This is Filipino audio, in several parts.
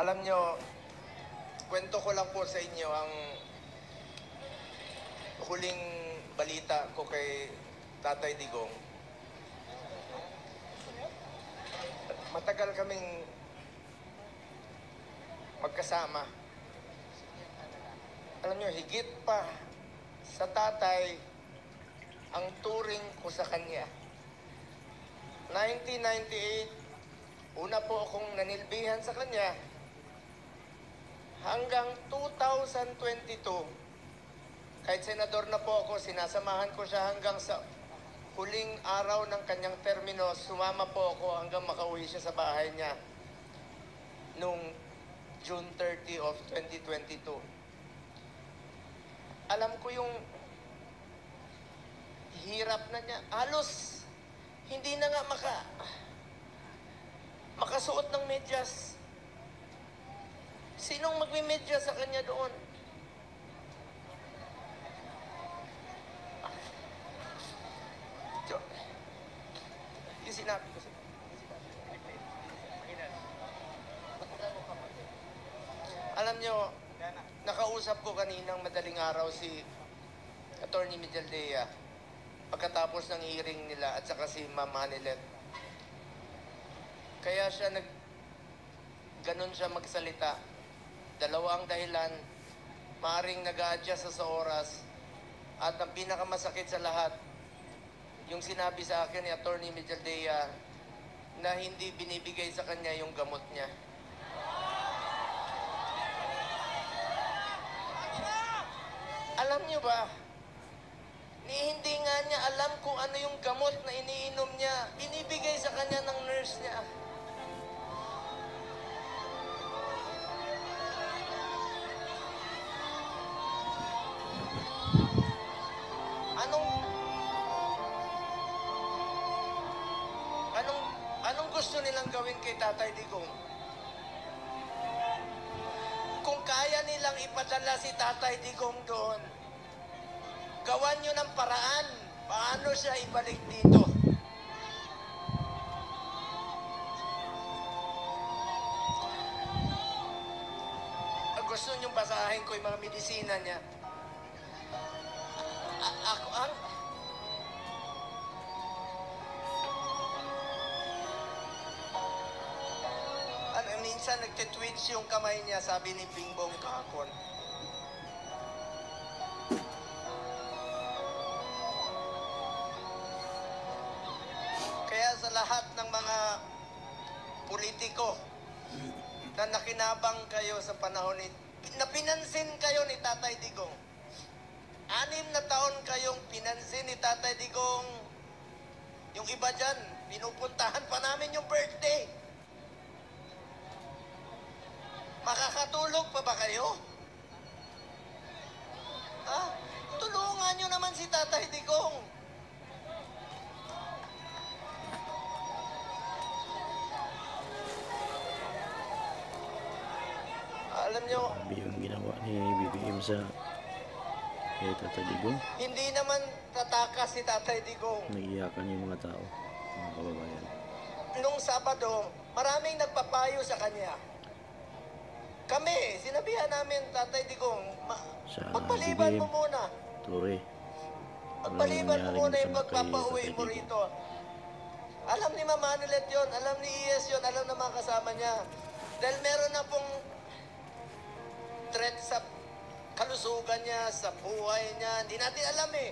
Alam nyo, kwento ko lang po sa inyo ang huling balita ko kay Tatay Digong. Matagal kaming magkasama. Alam nyo, higit pa sa tatay ang turing ko sa kanya. 1998, una po akong nanilbihan sa kanya. Hanggang 2022, kahit senador na po ako, sinasamahan ko siya hanggang sa huling araw ng kanyang termino. Sumama po ako hanggang makauwi siya sa bahay niya noong June 30 of 2022. Alam ko yung hirap na niya. Halos hindi na nga makasuot ng medyas. Sinong magme-medyas sa kanya doon? Yung sinabi ko sa alam nyo, nakausap ko kaninang madaling araw si Attorney Mijaldea pagkatapos ng hearing nila at saka si Ma'am Hanilet. Kaya siya ganon siya magsalita. Dalawa ang dahilan, maaring nag-a-adjust sa oras, at ang pinakamasakit sa lahat, yung sinabi sa akin ni Attorney Mijaldea na hindi binibigay sa kanya yung gamot niya. Alam niyo ba, hindi nga niya alam kung ano yung gamot na iniinom niya. Binibigay sa kanya ng nurse niya. Anong gusto nilang gawin kay Tatay Digong? Kung kaya nilang ipadala si Tatay Digong doon, gawan nyo ng paraan paano siya ibalik dito. Gusto nyo basahin ko yung mga medisina niya. Minsan nagtitwitch yung kamay niya, sabi ni Bingbong kahapon. Kaya sa lahat ng mga politiko na nakinabang kayo sa panahon na pinansin kayo ni Tatay Digong. 6 na taon kayong pinansin ni Tatay Digong. Yung iba dyan, pinupuntahan pa namin yung birthday. Makakatulog pa ba kayo? Tulungan nyo naman si Tatay Digong. Alam nyo, yung ginawa ni BBM sa kay Tatay Digong. Hindi naman tatakas si Tatay Digong. Nagiyakan yung mga tao, mga kababayan. Nung Sabado, maraming nagpapayo sa kanya. Kami, sinabihan namin, Tatay Digong, magpaliban mo muna. Tore. Magpaliban mo muna yung pagpapauwi mo rito. Alam ni Ma'am Hanilet yun, alam ni Ies yun, alam ng mga kasama niya. Dahil meron na pong threat sa kalusugan niya, sa buhay niya, hindi natin alam eh.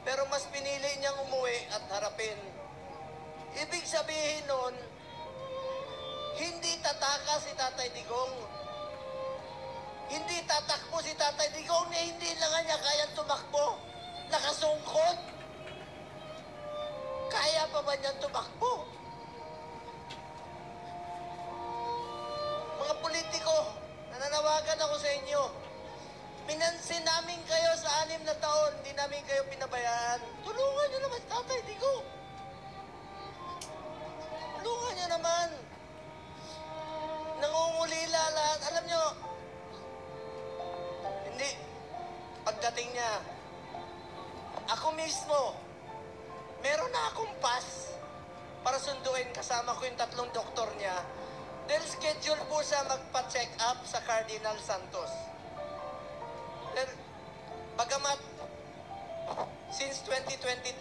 Pero mas pinili niyang umuwi at harapin. Ibig sabihin nun, hindi tatakas si Tatay Digong. Hindi tatakbo si Tatay Digong na hindi lang niya kayang tumakbo. Nakasungkot. Kaya pa ba niyang tumakbo? Mga politiko, nananawagan ako sa inyo. Pinansin namin kayo sa 6 na taon, hindi namin kayo pinabayaan. Tulungan niyo naman Tatay Digong. Tulungan niyo naman. Nangungulila lahat. Alam nyo, hindi. Pagdating niya, ako mismo, meron na akong pass para sunduin. Kasama ko yung 3 doktor niya. Dahil schedule Schedule po siya magpa-check up sa Cardinal Santos. Then, bagamat since 2022,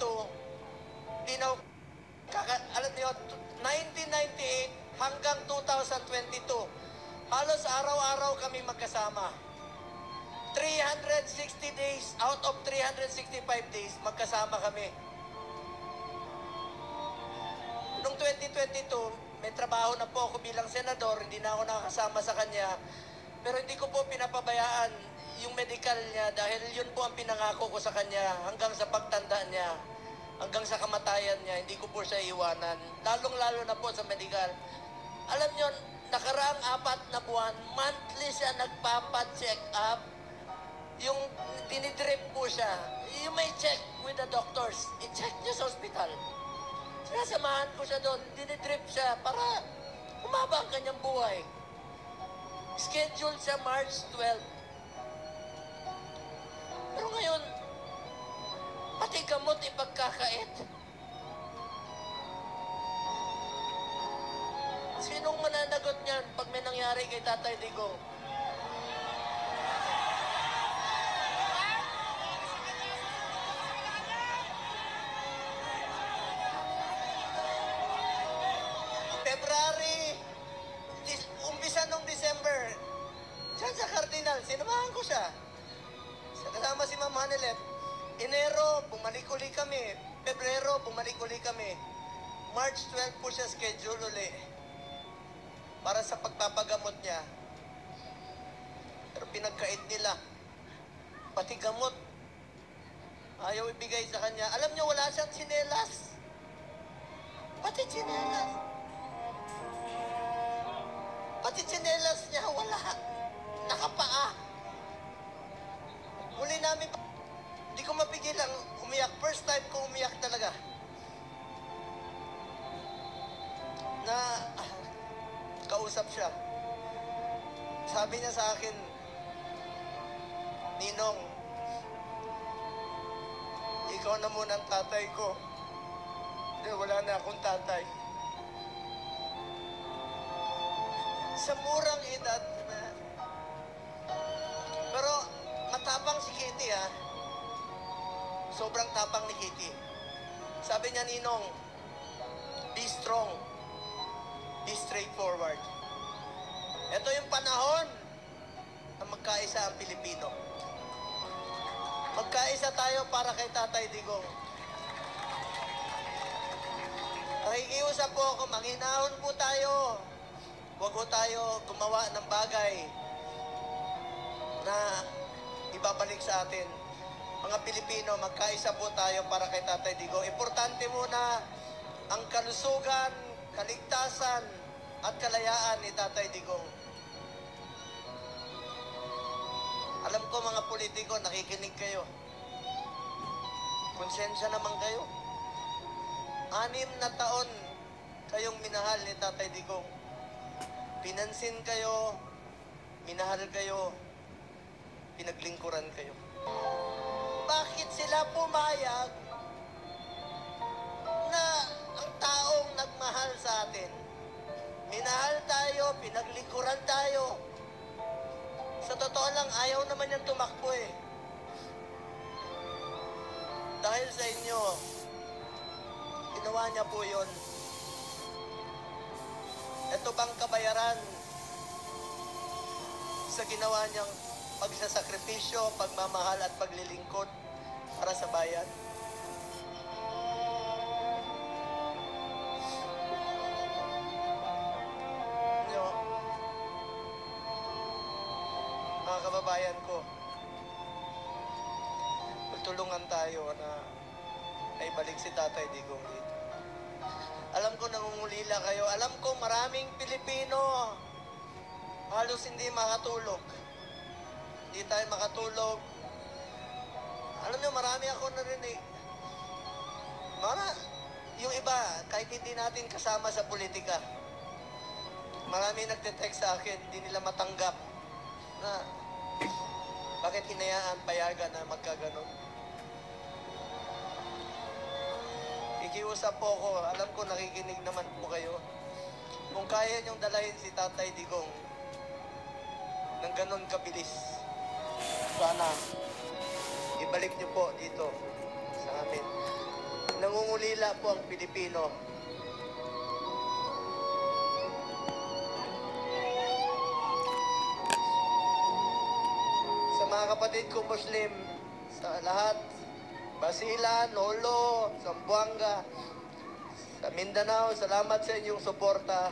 di na, alam niyo, 1998 hanggang 2022, halos araw-araw kami magkasama. 360 days, out of 365 days, magkasama kami. Noong 2022, may trabaho na po ako bilang senador, hindi na ako nakakasama sa kanya, pero hindi ko po pinapabayaan yung medical niya dahil yun po ang pinangako ko sa kanya hanggang sa pagtanda niya, hanggang sa kamatayan niya, hindi ko po siya iwanan. Lalong-lalo na po sa medical. Alam niyo, nakaraang 4 na buwan, monthly siya nagpapa-check up. Yung dinidrip po siya, you may check with the doctors. I-check niyo sa hospital. Sinasamahan ko siya doon, dinidrip siya para humaba ang kanyang buhay. Schedule siya March 12. Pero ngayon, pati gamot ipagkakait. Sinong mananagot niyan pag may nangyari kay Tatay Digong? February, umpisa nung December, dyan sa Cardinal, sinamahan ko siya. Kasama si Ma'am Hanelet. Enero, bumalik uli kami. Pebrero, bumalik uli kami. March 12 po siya schedule uli para sa pagpapagamot niya. Pero pinagkait nila. Pati gamot. Ayaw ibigay sa kanya. Alam niyo, wala siyang tsinelas. Pati tsinelas. Pati tsinelas niya, wala. Nakapaa. Muli namin, hindi ko mapigilan umiyak. First time ko umiyak talaga. Na kausap siya. Sabi niya sa akin, Ninong, ikaw na muna ang tatay ko. Dahil wala na akong tatay. Sa murang edad na. Pero matapang si Kitty, ha? Sobrang tapang ni Kitty. Sabi niya, Ninong, be strong. Be straightforward. Ito yung panahon na magkaisa ang Pilipino. Magkaisa tayo para kay Tatay Digong. Nakikiusap po ako, manghinahon po tayo. Huwag po tayo gumawa ng bagay na ibabalik sa atin. Mga Pilipino, magkaisa po tayo para kay Tatay Digong. Importante muna ang kalusugan, kaligtasan, at kalayaan ni Tatay Digong. Alam ko mga politiko, nakikinig kayo. Konsensya naman kayo. 6 na taon kayong minahal ni Tatay Digong. Pinansin kayo, minahal kayo, pinaglingkuran kayo. Bakit sila pumayag na ang taong nagmahal sa atin, minahal tayo, pinaglingkuran tayo? Sa totoo lang, ayaw naman niyang tumakbo eh. Dahil sa inyo, ginawa niya po yun. Ito bang kabayaran sa ginawa niyang pagsasakripisyo, pagmamahal at paglilingkod para sa bayan? Nyo, mga kababayan ko, magtulungan tayo na ay balik si Tatay Digong dito. Alam ko nangungulila kayo. Alam ko maraming Pilipino halos hindi makatulog. Hindi tayo makatulog. Alam niyo, marami ako narinig. Yung iba, kahit hindi natin kasama sa politika, marami nagte-text sa akin, hindi nila matanggap na bakit hinayaan, payagan na magkaganon. Ikiusap po ako, alam ko nakikinig naman po kayo. kung kaya niyong dalahin si Tatay Digong ng ganon kabilis, sana ibalik niyo po dito sa amin. Nangungulila po ang Pilipino. Sa mga kapatid ko Muslim, sa lahat, Basilan, Holo, Zamboanga, sa Mindanao, salamat sa inyong suporta.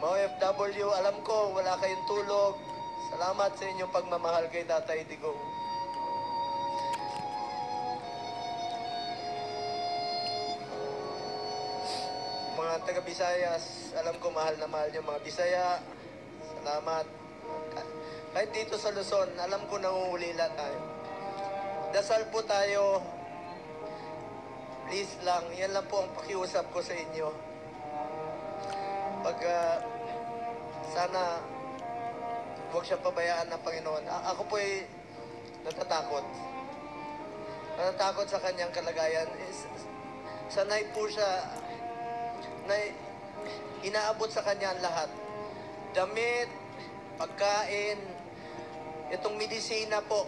Mga OFW, alam ko, wala kayong tulog. Salamat sa inyong pagmamahal kay Tatay Digong. Mga taga-Bisayas, alam ko mahal na mahal yung mga Bisaya. Salamat. Kahit dito sa Luzon, alam ko nangungulila tayo. Dasal po tayo. Please lang, yan lang po ang pakiusap ko sa inyo. Pag sana huwag siya pabayaan ng Panginoon. Ako po ay natatakot. Natatakot sa kanyang kalagayan. Sanay po siya na inaabot sa kanya ang lahat. Damit, pagkain, itong medisina po.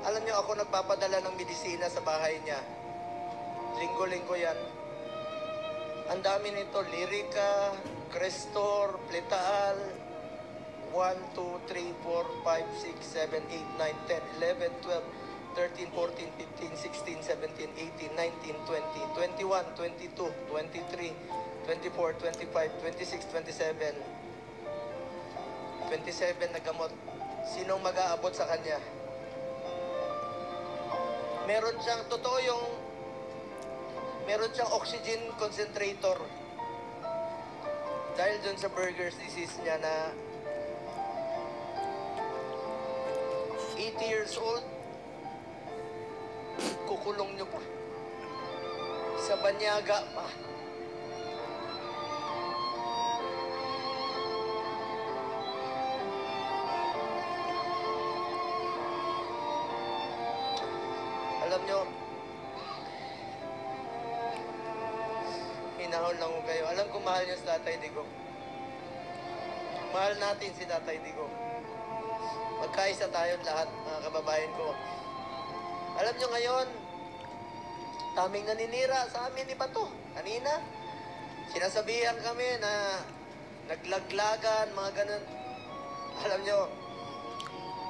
Alam niyo, ako nagpapadala ng medisina sa bahay niya. Linggo-linggo yan. Ang dami nito, Lyrica, Crestor, Pletaal, 1, 2, 3, 4, 5, 6, 7, 8, 9, 10, 11, 12, 13, 14, 15, 16, 17, 18, 19, 20, 21, 22, 23, 24, 25, 26, 27. 27 na gamot. Sinong mag-aabot sa kanya? Meron siyang, totoo yung, meron siyang oxygen concentrator. Dahil dun sa Buerger's disease niya na 80 years old, kukulong niyo pa. Sa banyaga pa. Alam nyo, hinahon lang ko kayo. Alam ko mahal niyo si Tatay Digong. Mahal natin si Tatay Digong. Magkaisa tayong lahat, mga kababayan ko. Alam nyo ngayon, taming naninira sa amin ni Bato. Kanina, sinasabihan kami na naglaglagan, mga ganun. Alam nyo,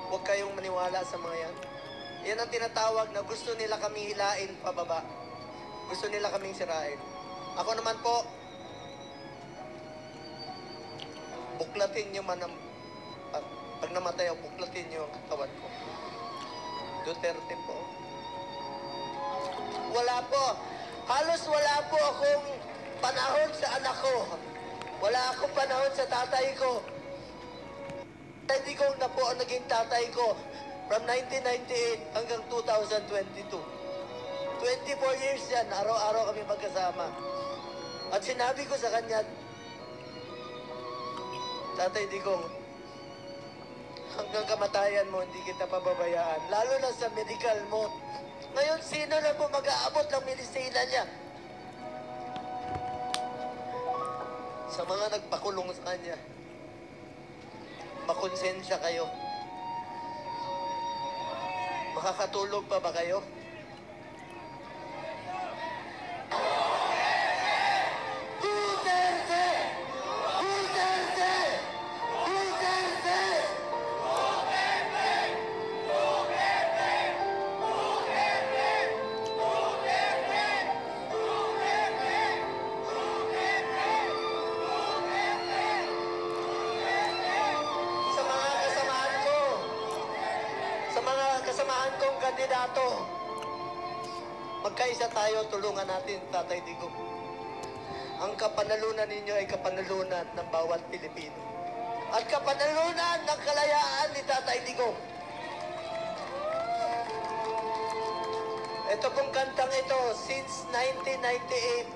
huwag kayong maniwala sa mga yan. Yan ang tinatawag na gusto nila kami hilain pababa. Gusto nila kaming sirain. Ako naman po, buklatin nyo man ang, pag namatay ako, buklatin nyo ang katawan ko. Duterte po. Wala po. Halos wala po akong panahon sa anak ko. Wala akong panahon sa tatay ko. Hindi ko na po ang naging tatay ko. From 1998 hanggang 2022. 24 years yan, araw-araw kami magkasama. At sinabi ko sa kanya, Tatay Digong, hanggang kamatayan mo, hindi kita pababayaan. Lalo na sa medical mo. Ngayon, sino na po mag-aabot ng medisina niya? Sa mga nagpakulong sa kanya, makonsensya kayo. Makakatulog pa ba kayo? Duterte! Duterte! Duterte! Duterte! Duterte! Duterte! Duterte! Duterte! Sa mga kasamahan ko, sa mga kasamahan kong kandidato, magkaisa tayo, tulungan natin, Tatay Digong. Ang kapanalunan ninyo ay kapanalunan ng bawat Pilipino. At kapanalunan ng kalayaan ni Tatay Digong. Ito pong kantang ito, since 1998,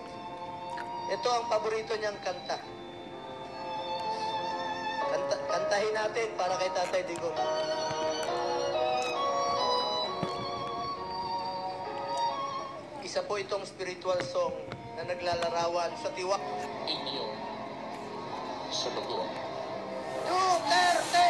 ito ang paborito niyang kanta. natin para kay Tatay Digong. Isa po itong spiritual song na naglalarawan sa tiwak. Inyo sa bago. Duterte!